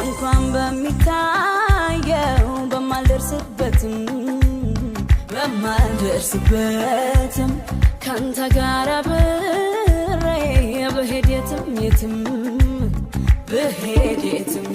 እንኳን በሚታየው በማልደርስበትም ካንተ ጋር አብሬ ብሄድ የትም የትም ብሄድ የትም